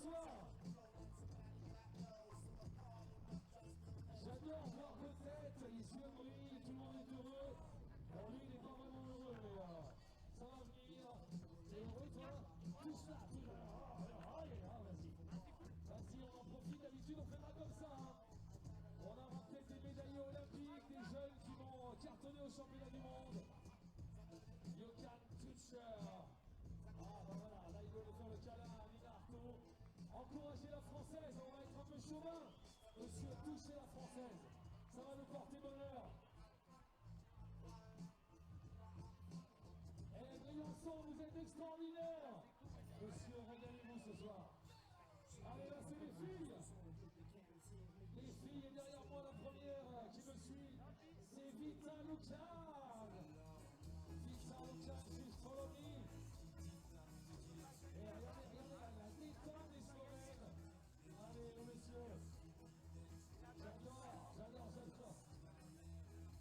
François. J'adore voir vos têtes, les yeux brillent, tout le monde est heureux. Bon, lui, il n'est pas vraiment heureux, mais ça va venir. T'es heureux, toi? Touche là, touche là. Allez, vas-y. Vas-y, on en profite. D'habitude, on fait pas comme ça. Hein. On aura peut-être des médaillés olympiques, des jeunes qui vont cartonner au championnat du monde. You can touch. Ah, ben voilà, là, il doit nous faire le câlin à Nina Artaud. Encouragez la française, on va être un peu chauvin. Monsieur, touchez la française. Ça va nous porter bonheur. Eh, Briançon, vous êtes extraordinaires. Monsieur, régalez-vous ce soir. Allez, là, c'est les filles. Les filles, et derrière moi, la première qui me suit, c'est Vita Lucan. Vita Lucan, she's follow me. Et regardez la détente des Slovènes. Allez, messieurs. J'adore.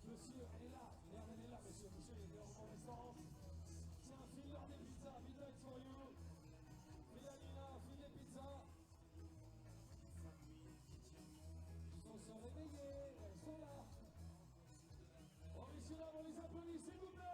Monsieur, elle est là. Regarde, elle est là, monsieur. Monsieur, il est en convalescence. Tiens, file-leur des pizzas. Vita, it's for you. File à Nina, file des pizzas. Ils sont réveillés, elles sont là. Bon, messieurs, là, on les applaudit, s'il vous plaît.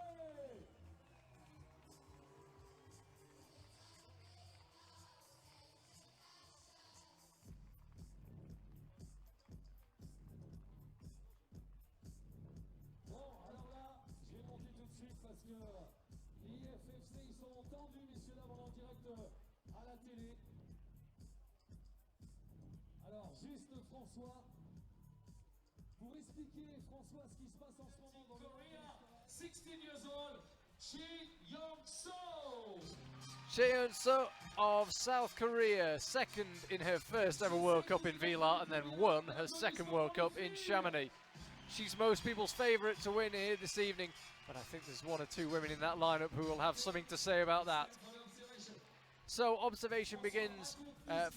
Bon, alors là, je vais monter tout de suite parce que l'IFFC, ils sont tendus, messieurs, dames, en direct à la télé. Alors, juste François, pour expliquer, François, ce qui se passe en ce moment dans Korea, 16 years old, Chi Young-so. Cheon-so of South Korea, second in her first ever World Cup in Vila and then won her second World Cup in Chamonix. She's most people's favourite to win here this evening, but I think there's one or two women in that lineup who will have something to say about that. So observation begins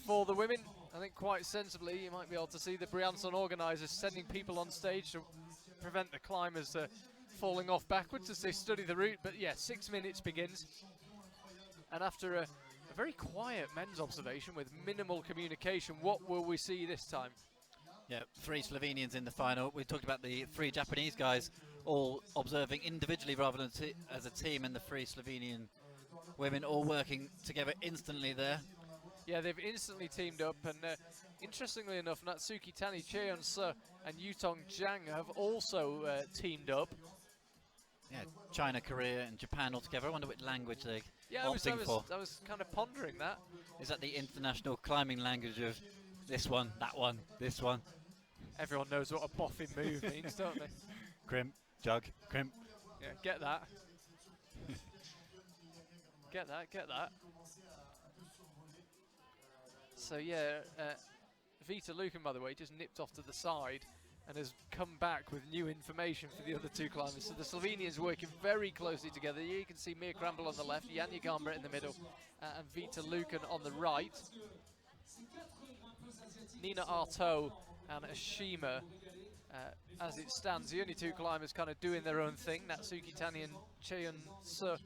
for the women. I think quite sensibly you might be able to see the Briançon organisers sending people on stage to prevent the climbers falling off backwards as they study the route. But yeah, 6 minutes begins. And after a very quiet men's observation with minimal communication, what will we see this time? Yeah, 3 Slovenians in the final. We talked about the 3 Japanese guys all observing individually rather than as a team, and the 3 Slovenian women all working together instantly there. Yeah, they've instantly teamed up, and interestingly enough, Natsuki Tani, Cheon-so and Yutong Jang have also teamed up. Yeah, China, Korea and Japan all together. I wonder which language they're opting for. I was kind of pondering that. Is that the international climbing language of this one, that one, this one? Everyone knows what a boffin move means, don't they? Crimp, jug, crimp. Yeah, get that. Get that. So yeah, Vita Lucan, by the way, just nipped off to the side and has come back with new information for the other 2 climbers. So the Slovenians working very closely together. Here you can see Mia Kramble on the left, Janja Gambra in the middle, and Vita Lucan on the right. Nina Artaud and Ashima, as it stands, the only 2 climbers kind of doing their own thing. Natsuki Tani and Cheon-so.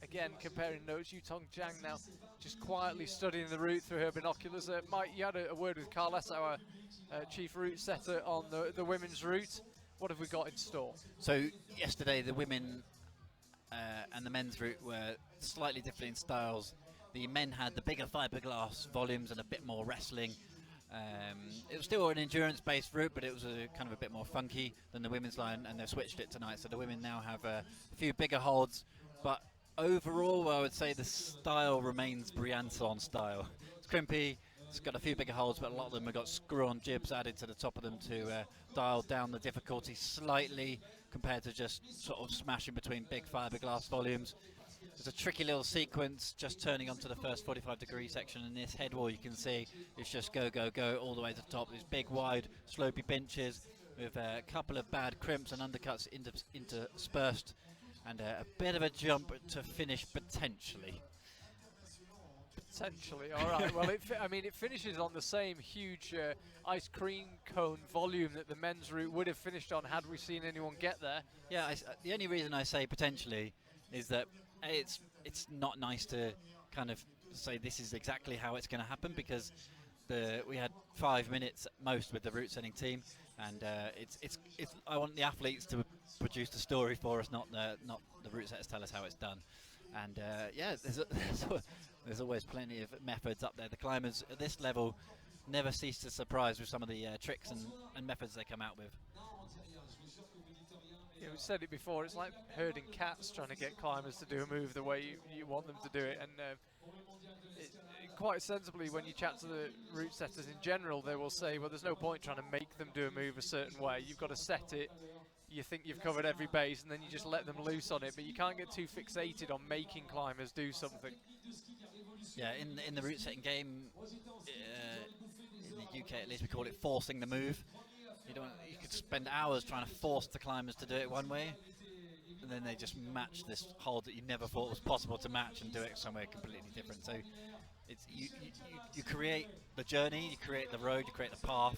Again, comparing notes, Yutong Jang now just quietly studying the route through her binoculars. Mike, you had a word with Carles, our chief route setter on the women's route. What have we got in store? So yesterday the women and the men's route were slightly different in styles. The men had the bigger fiberglass volumes and a bit more wrestling. It was still an endurance-based route, but it was kind of a bit more funky than the women's line, and they've switched it tonight. So the women now have a few bigger holds, but overall, I would say the style remains Briançon style. It's crimpy, it's got a few bigger holes, but a lot of them have got screw-on jibs added to the top of them to dial down the difficulty slightly compared to just sort of smashing between big fiberglass volumes. There's a tricky little sequence just turning onto the first 45-degree section, and this head wall you can see is just go, go, go all the way to the top. These big, wide, slopey benches with a couple of bad crimps and undercuts interspersed. And a bit of a jump to finish potentially. Potentially, all right. Well, it finishes on the same huge ice cream cone volume that the men's route would have finished on had we seen anyone get there. Yeah, the only reason I say potentially is that it's not nice to kind of say this is exactly how it's going to happen, because we had 5 minutes at most with the route setting team, and it's I want the athletes to produce the story for us, not the route setters tell us how it's done. And yeah, there's always plenty of methods up there. The climbers at this level never cease to surprise with some of the tricks and methods they come out with. Yeah, we said it before, it's like herding cats trying to get climbers to do a move the way you want them to do it. And quite sensibly, when you chat to the route setters in general, they will say, well, there's no point trying to make them do a move a certain way. You've got to set it, you think you've covered every base, and then you just let them loose on it. But you can't get too fixated on making climbers do something. Yeah, in the route setting game, in the UK at least, we call it forcing the move. You could spend hours trying to force the climbers to do it one way, and then they just match this hold that you never thought was possible to match and do it somewhere completely different. So it's you create the journey, you create the road, you create the path,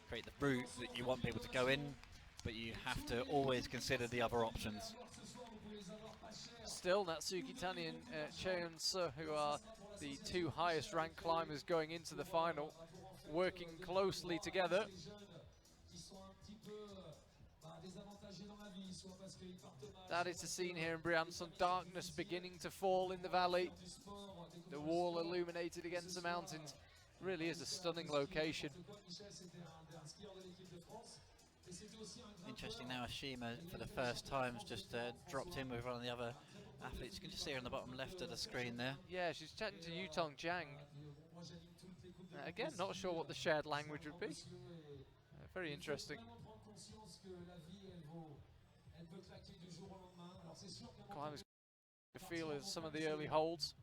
create the route that you want people to go in, but you have to always consider the other options. Still, Natsuki Tani and Cheon Seo, who are the two highest ranked climbers going into the final, working closely together. That is the scene here in Briançon. Darkness beginning to fall in the valley. The wall illuminated against the mountains. Really is a stunning location. Interesting now, Ashima for the first time has just dropped in with one of the other athletes. You can just see her on the bottom left of the screen there. Yeah, she's chatting to Yutong Jiang. Again, not sure what the shared language would be. Very interesting. Climbers feel as some of the early holds.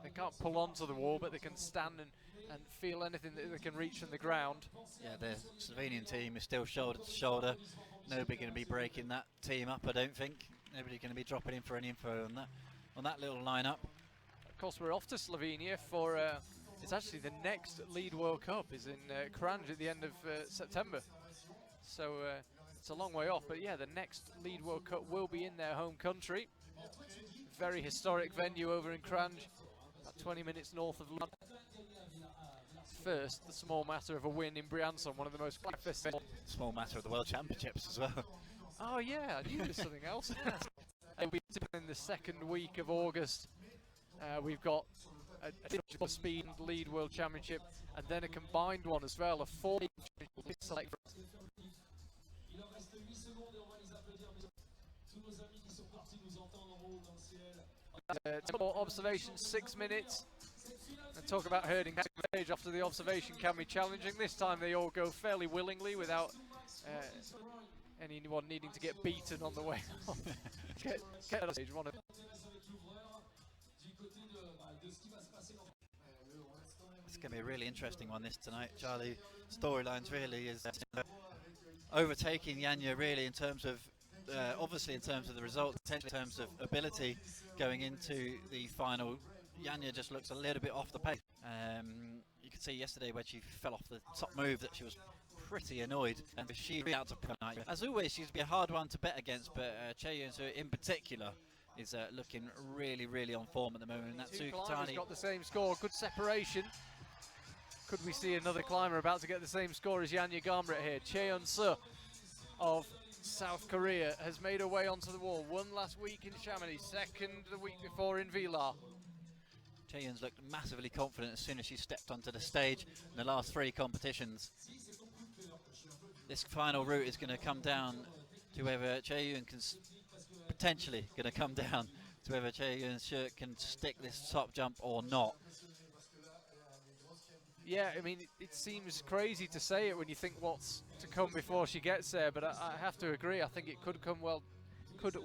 They can't pull onto the wall, but they can stand and feel anything that they can reach from the ground. Yeah, the Slovenian team is still shoulder to shoulder. Nobody going to be breaking that team up, I don't think. Nobody going to be dropping in for any info on that little lineup. Of course, we're off to Slovenia for it's actually the next Lead World Cup is in Kranj at the end of September. So it's a long way off, but yeah, the next Lead World Cup will be in their home country. Very historic venue over in Kranj, about 20 minutes north of London. First, the small matter of a win in Briançon, one of the most festivals. Small matter of the World Championships as well. Oh yeah, I knew there's something else. In the second week of August, we've got a speed lead World Championship, and then a combined one as well, a 4 select. Observation 6 minutes, and talk about herding stage after the observation can be challenging. This time they all go fairly willingly without anyone needing to get beaten on the way off. Get on stage, It's going to be a really interesting one this tonight, Charlie. Storylines really is overtaking Janja really in terms of obviously in terms of the result, in terms of ability going into the final. Janja just looks a little bit off the pace. You could see yesterday when she fell off the top move that she was pretty annoyed, and she out to tonight. As always, she's be a hard one to bet against, but Cheon Seo in particular is looking really on form at the moment. And Two climbers got the same score, good separation. Could we see another climber about to get the same score as Janja Garnbret here? Cheon Seo of South Korea has made her way onto the wall. Won last week in Chamonix, second the week before in Villars. Cheon's looked massively confident as soon as she stepped onto the stage in the last 3 competitions. This final route is going to come down to whether Cheon can potentially going to come down to whether Cheon Seo can stick this top jump or not. Yeah, I mean, it seems crazy to say it when you think what's to come before she gets there, but I have to agree. I think it could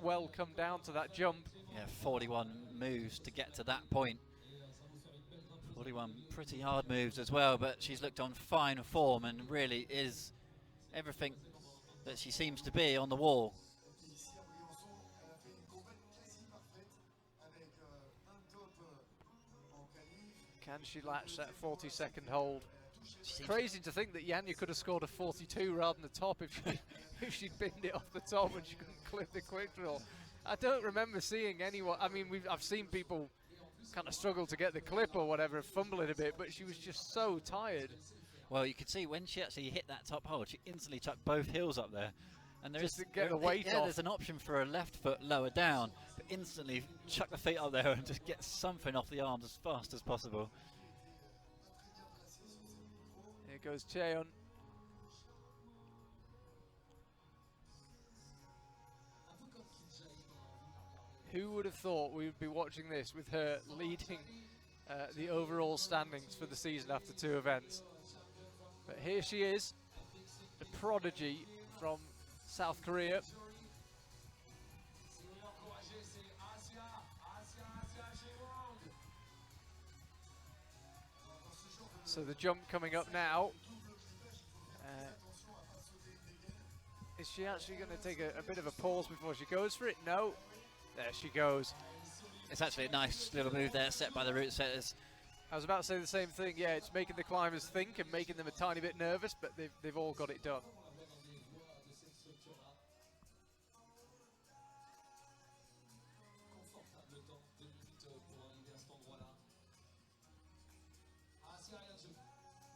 well come down to that jump. Yeah, 41 moves to get to that point. 41 pretty hard moves as well, but she's looked on fine form and really is everything that she seems to be on the wall. Can she latch that 40-second hold? Crazy to think that Janja could have scored a 42 rather than the top if she'd binned it off the top and she couldn't clip the quick draw. I don't remember seeing anyone. I mean, I've seen people kind of struggled to get the clip or whatever, fumbling a bit, but she was just so tired. Well, you could see when she actually hit that top hold, she instantly chucked both heels up there. And Just to get the weight off. There's an option for a left foot lower down, but instantly chuck the feet up there and just get something off the arms as fast as possible. Here goes Cheon. Who would have thought we would be watching this with her leading the overall standings for the season after 2 events? But here she is, the prodigy from South Korea. So the jump coming up now. Is she actually going to take a bit of a pause before she goes for it? No. There she goes. It's actually a nice little move there set by the route setters. I was about to say the same thing. Yeah, it's making the climbers think and making them a tiny bit nervous, but they've all got it done.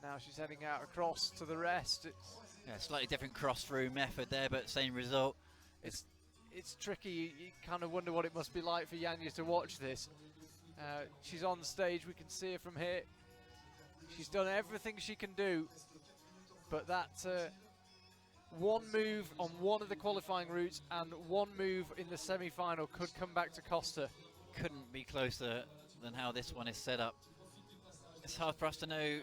Now she's heading out across to the rest. Yeah, slightly different cross-through method there, but same result. It's tricky. You kind of wonder what it must be like for Yanya to watch this. She's on stage. We can see her from here. She's done everything she can do, but that one move on one of the qualifying routes and one move in the semi-final could come back to cost her. Couldn't be closer than how this one is set up. It's hard for us to know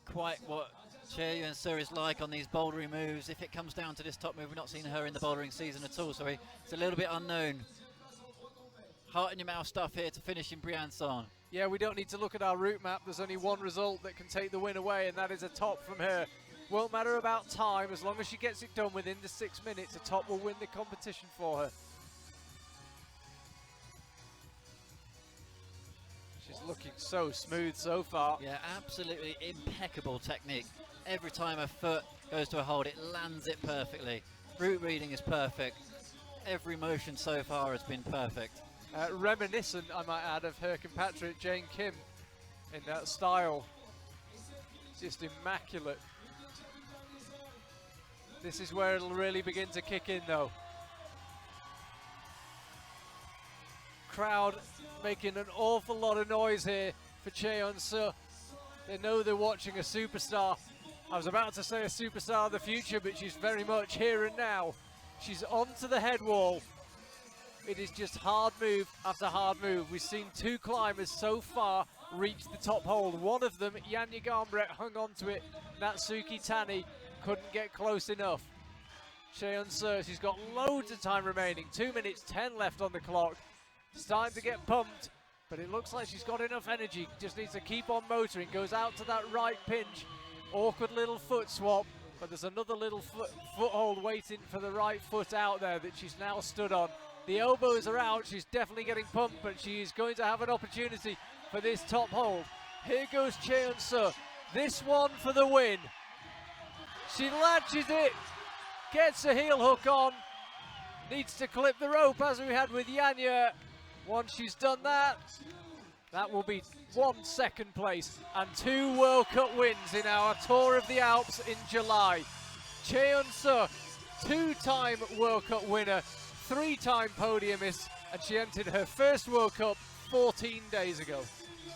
quite what Che Yun-soo is like on these bouldering moves. If it comes down to this top move, we've not seen her in the bouldering season at all, so it's a little bit unknown. Heart in your mouth stuff here to finish in Briançon. Yeah, we don't need to look at our route map. There's only one result that can take the win away, and that is a top from her. Won't matter about time, as long as she gets it done within the 6 minutes, a top will win the competition for her. She's looking so smooth so far. Yeah, absolutely impeccable technique. Every time her foot goes to a hold, it lands it perfectly. Route reading is perfect. Every motion so far has been perfect. Reminiscent, I might add, of her compatriot Jane Kim in that style. Just immaculate. This is where it'll really begin to kick in though. Crowd making an awful lot of noise here for Che Yun-soo. They know they're watching a superstar. I was about to say a superstar of the future, but she's very much here and now. She's onto the head wall. It is just hard move after hard move. We've seen 2 climbers so far reach the top hold. One of them, Yanya Garnbrett, hung onto it. Natsuki Tani couldn't get close enough. Che Yun-soo, she's got loads of time remaining. 2 minutes 10 left on the clock. Starting to get pumped, but it looks like she's got enough energy. Just needs to keep on motoring. Goes out to that right pinch. Awkward little foot swap, but there's another little foothold waiting for the right foot out there that she's now stood on. The elbows are out. She's definitely getting pumped, but she is going to have an opportunity for this top hold. Here goes Che Yun-soo. This one for the win. She latches it, gets a heel hook on, needs to clip the rope as we had with Yanya. Once she's done that, that will be 1 second place and 2 World Cup wins in our Tour of the Alps in July. Che Yun-soo, 2-time World Cup winner, 3-time podiumist, and she entered her first World Cup 14 days ago.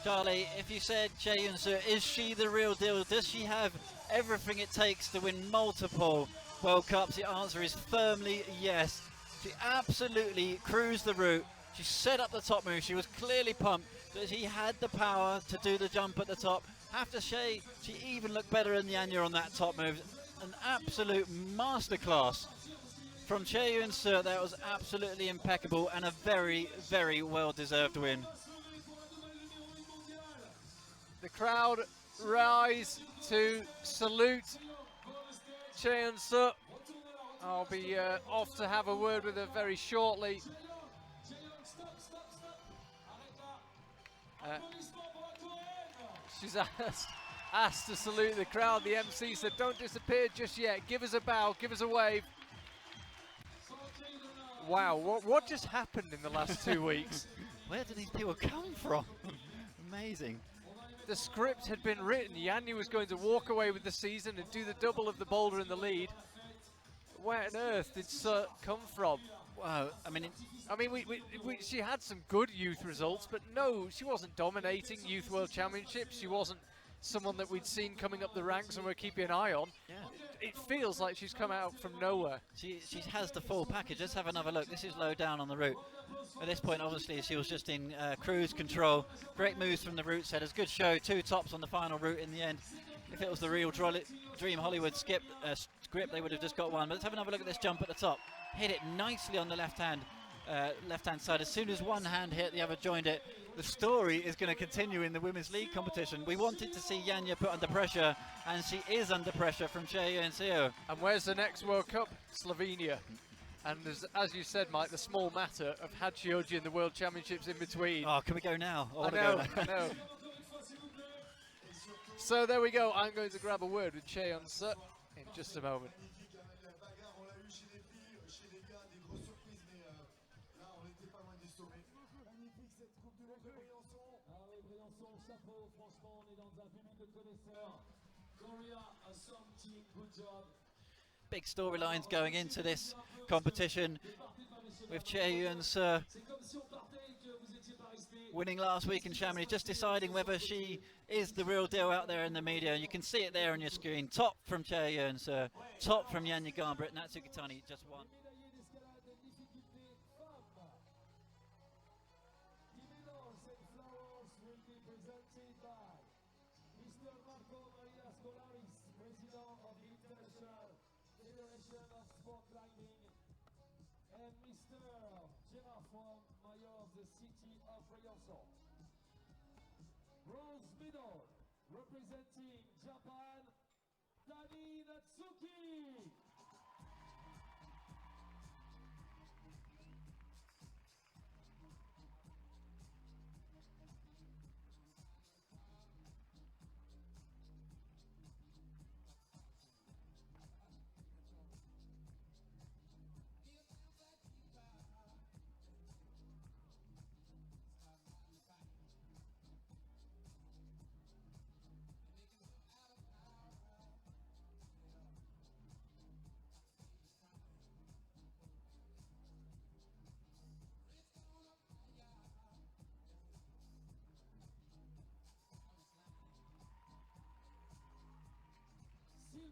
Charlie, if you said Che Yun-soo, is she the real deal? Does she have everything it takes to win multiple World Cups? The answer is firmly yes. She absolutely cruised the route. She set up the top move. She was clearly pumped that she had the power to do the jump at the top. Have to say, she even looked better than Yanya on that top move. An absolute masterclass from Che Yun-soo. That was absolutely impeccable and a very, very well-deserved win. The crowd rise to salute Che Yun-soo. I'll be off to have a word with her very shortly. She's asked to salute the crowd. The MC said, don't disappear just yet. Give us a bow, give us a wave. Wow, what just happened in the last 2 weeks? Where do these people come from? amazing. The script had been written. Yanya was going to walk away with the season and do the double of the boulder in the lead. Where on earth did Sir come from? Wow, I mean, She had some good youth results, but no, she wasn't dominating Youth World Championships. She wasn't someone that we'd seen coming up the ranks and we're keeping an eye on. yeah. It feels like she's come out from nowhere. She has the full package. Let's have another look. This is low down on the route. At this point, obviously, she was just in cruise control. Great moves from the route setters. Good show. 2 tops on the final route in the end. If it was the real Dream Hollywood script, they would have just got one. But let's have another look at this jump at the top. Hit it nicely on the left-hand side. As soon as one hand hit, the other joined it. The story is going to continue in the Women's League competition. We wanted to see Yanya put under pressure, and she is under pressure from Chaeyeon Seo. And where's the next World Cup? Slovenia. And as you said, Mike, the small matter of Hachioji and the World Championships in between. Oh, can we go now? I know. So there we go. I'm going to grab a word with Chaeyeon Seo in just a moment. Big storylines going into this competition with Chaeyeon Seo winning last week in Chamonix, just deciding whether she is the real deal out there in the media. You can see it there on your screen. Top from Chaeyeon Seo, top from Yanya Gambrit. Natsu Kitani just won. Bronze medal, representing Japan, Tani Natsuki.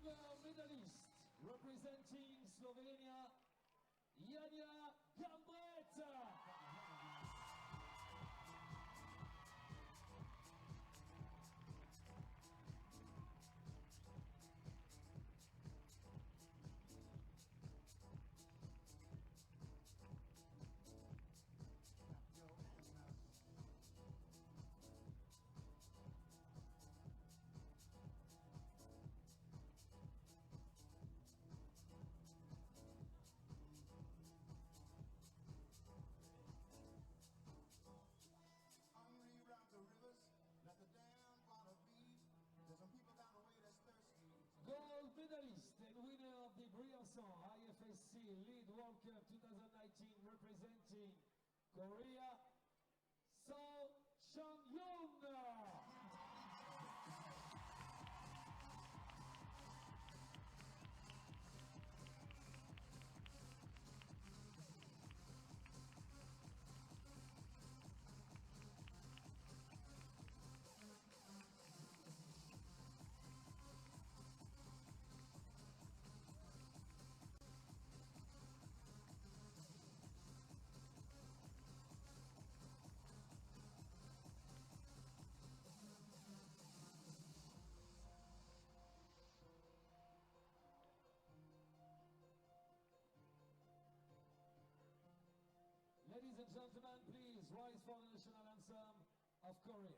Silver medalist, representing Slovenia, Yanya Gambret. Gold medalist and winner of the Briançon IFSC Lead World Cup 2019, representing Korea, Seo Chang-yoon. Ladies and gentlemen, please rise for the national anthem of Korea.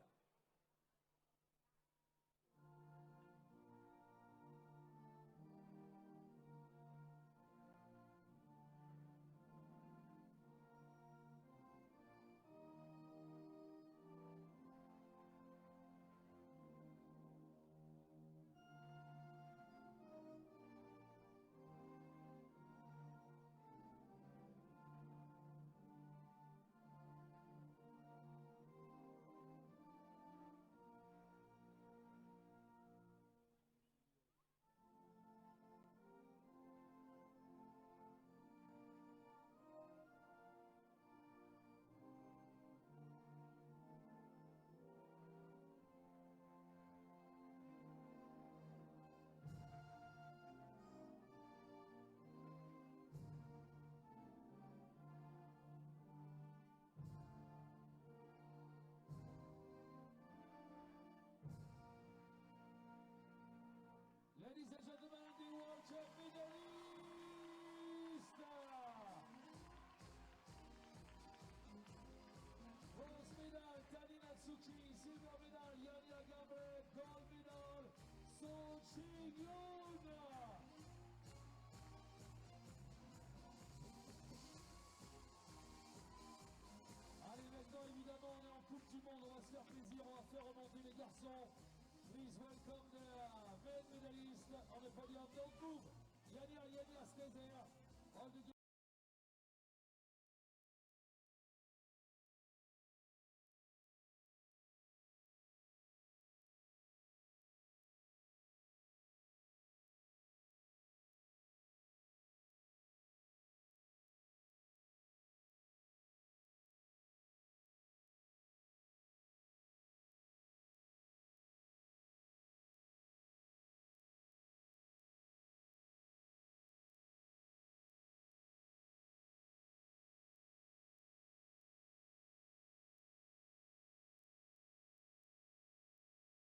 Allez, maintenant, évidemment, on est en Coupe du Monde, on va se faire plaisir, on va faire remonter les garçons. Please welcome the men medalists on the podium. Don't move. Yania, stay there. All the